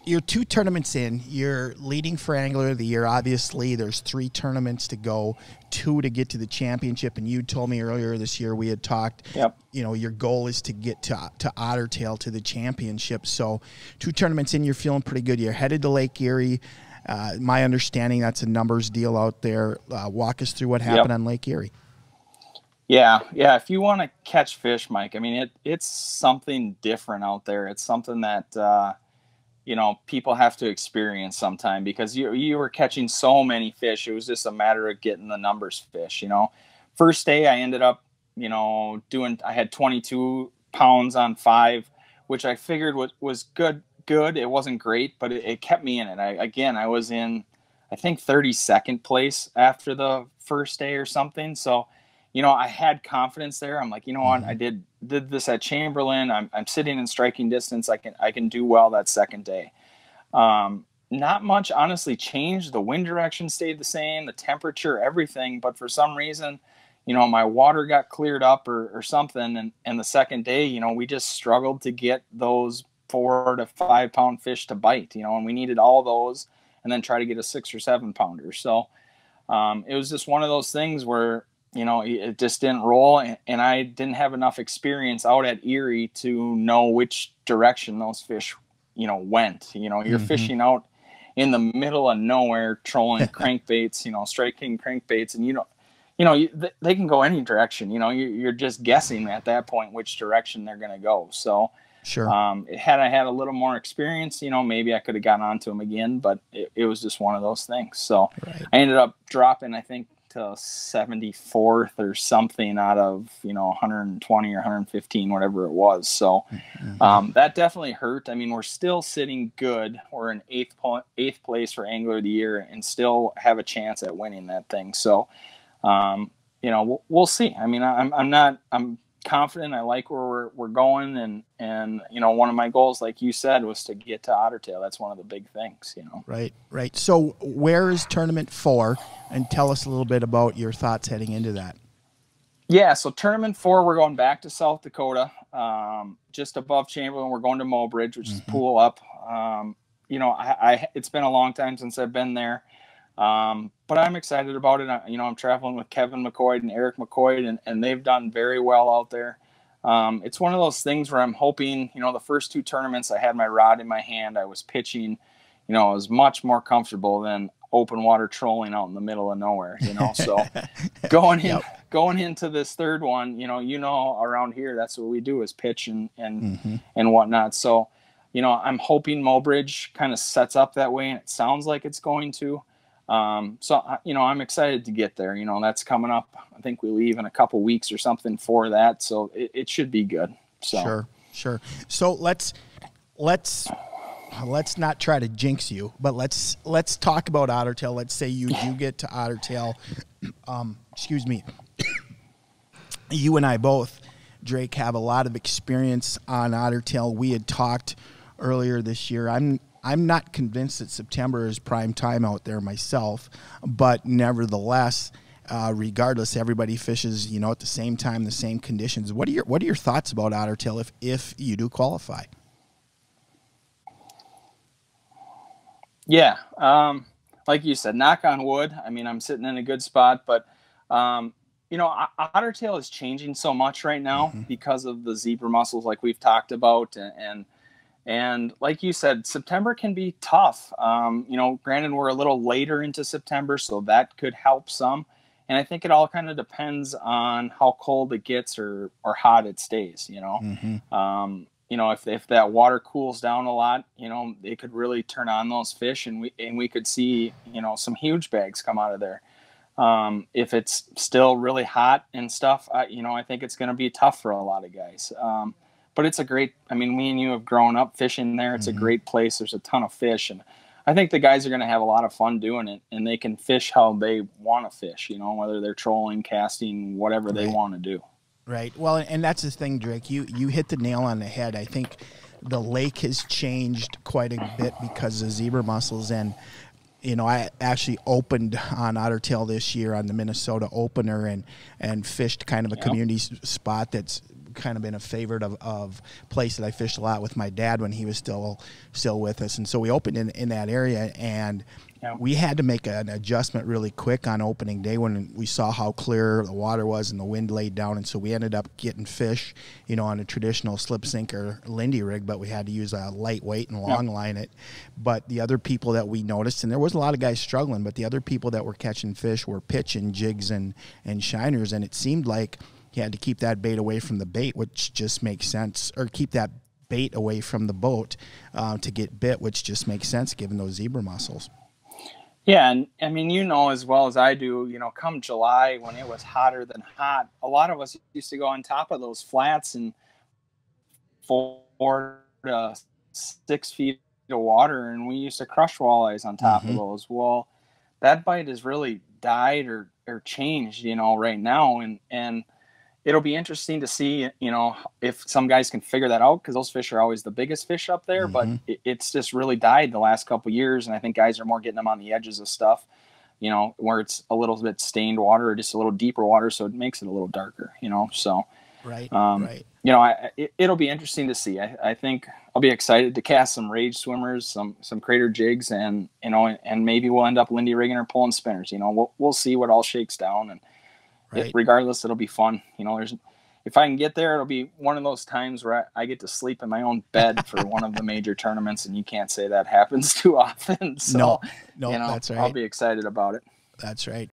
you're 2 tournaments in. You're leading for Angler of the Year. Obviously, there's 3 tournaments to go, 2 to get to the championship. And you told me earlier this year we had talked. Yep. You know, your goal is to get to Otter Tail, to the championship. So 2 tournaments in, you're feeling pretty good. You're headed to Lake Erie. My understanding, that's a numbers deal out there. Walk us through what happened on Lake Erie. Yeah. If you want to catch fish, Mike, I mean, it's something different out there. It's something that, you know, people have to experience sometime, because you were catching so many fish. It was just a matter of getting the numbers fish, you know. First day I ended up, you know, I had 22 pounds on 5, which I figured was good. It wasn't great, but it kept me in it. I was in, I think, 32nd place after the first day or something. So, you know, I had confidence there. I'm like, you know what, I did this at Chamberlain. I'm sitting in striking distance. I can do well that second day. Not much honestly changed. The wind direction stayed the same, the temperature, everything. But for some reason, you know, my water got cleared up or something. And the second day, you know, we just struggled to get those 4 to 5 pound fish to bite, you know, and we needed all those and then try to get a 6 or 7 pounder. So, it was just one of those things where, you know, it just didn't roll, and I didn't have enough experience out at Erie to know which direction those fish, you know, went. You know, you're fishing out in the middle of nowhere, trolling crankbaits, you know, striking crankbaits, and they can go any direction. You know, you're just guessing at that point which direction they're going to go. So, sure. Had I had a little more experience, you know, maybe I could have gotten onto them again, but it was just one of those things. So I ended up dropping, I think, to 74th or something out of, you know, 120 or 115, whatever it was. So that definitely hurt. I mean, we're still sitting good. We're in eighth place for Angler of the Year and still have a chance at winning that thing. So, you know, we'll see. I mean, I'm confident. I like where we're going, and you know, one of my goals, like you said, was to get to Otter Tail. That's one of the big things, you know. Right. So where is tournament 4, and tell us a little bit about your thoughts heading into that. Yeah, so tournament 4, we're going back to South Dakota, just above Chamberlain. We're going to Mobridge, which is pool up. You know, it's been a long time since I've been there. But I'm excited about it. You know, I'm traveling with Kevin McCoy and Eric McCoy, and they've done very well out there. It's one of those things where I'm hoping, you know, the first 2 tournaments I had my rod in my hand, I was pitching, you know, I was much more comfortable than open water trolling out in the middle of nowhere, you know. So going into this third one, you know, around here, that's what we do, is pitch and whatnot. So, you know, I'm hoping Mobridge kind of sets up that way, and it sounds like it's going to. So, you know, I'm excited to get there. You know, that's coming up. I think we leave in a couple weeks or something for that. So it should be good. So. Sure. So let's not try to jinx you, but let's talk about Otter Tail. Let's say you do get to Otter Tail. Excuse me. You and I both, Drake, have a lot of experience on Otter Tail. We had talked earlier this year. I'm not convinced that September is prime time out there myself, but nevertheless, regardless, everybody fishes, you know, at the same time, the same conditions. What are your thoughts about Otter Tail if you do qualify? Yeah, like you said, knock on wood. I mean, I'm sitting in a good spot, but you know, Otter Tail is changing so much right now because of the zebra mussels, like we've talked about, and like you said, September can be tough. You know, granted, we're a little later into September, so that could help some. And I think it all kind of depends on how cold it gets or hot it stays, you know. You know, if that water cools down a lot, you know, it could really turn on those fish, and we could see, you know, some huge bags come out of there. If it's still really hot and stuff, you know, I think it's going to be tough for a lot of guys. But it's a great, I mean, me and you have grown up fishing there. It's a great place. There's a ton of fish. And I think the guys are going to have a lot of fun doing it. And they can fish how they want to fish, you know, whether they're trolling, casting, whatever they want to do. Right. Well, and that's the thing, Drake. You hit the nail on the head. I think the lake has changed quite a bit because of zebra mussels. And, you know, I actually opened on Otter Tail this year on the Minnesota opener and fished kind of a community spot that's kind of been a favorite of place that I fished a lot with my dad when he was still with us. And so we opened in that area, and we had to make an adjustment really quick on opening day when we saw how clear the water was and the wind laid down. And so we ended up getting fish, on a traditional slip sink or Lindy rig, but we had to use a lightweight and long line it. But the other people that we noticed, and there was a lot of guys struggling, but the other people that were catching fish were pitching jigs and shiners. And it seemed like you had to keep that bait away from the bait, which just makes sense, or keep that bait away from the boat to get bit, which just makes sense given those zebra mussels. Yeah, and I mean, as well as I do, come July when it was hotter than hot, a lot of us used to go on top of those flats and 4 to 6 feet of water, and we used to crush walleyes on top of those. Well, that bite has really died or changed, right now, and it'll be interesting to see, if some guys can figure that out, because those fish are always the biggest fish up there. But it's just really died the last couple of years, and I think guys are more getting them on the edges of stuff, where it's a little bit stained water or just a little deeper water, so it makes it a little darker, So right. It'll be interesting to see. I think I'll be excited to cast some rage swimmers, some crater jigs, and and maybe we'll end up Lindy rigging or pulling spinners. We'll see what all shakes down, and regardless, it'll be fun. If I can get there, it'll be one of those times where I get to sleep in my own bed for one of the major tournaments, and you can't say that happens too often. So, no, that's right. I'll be excited about it. That's right.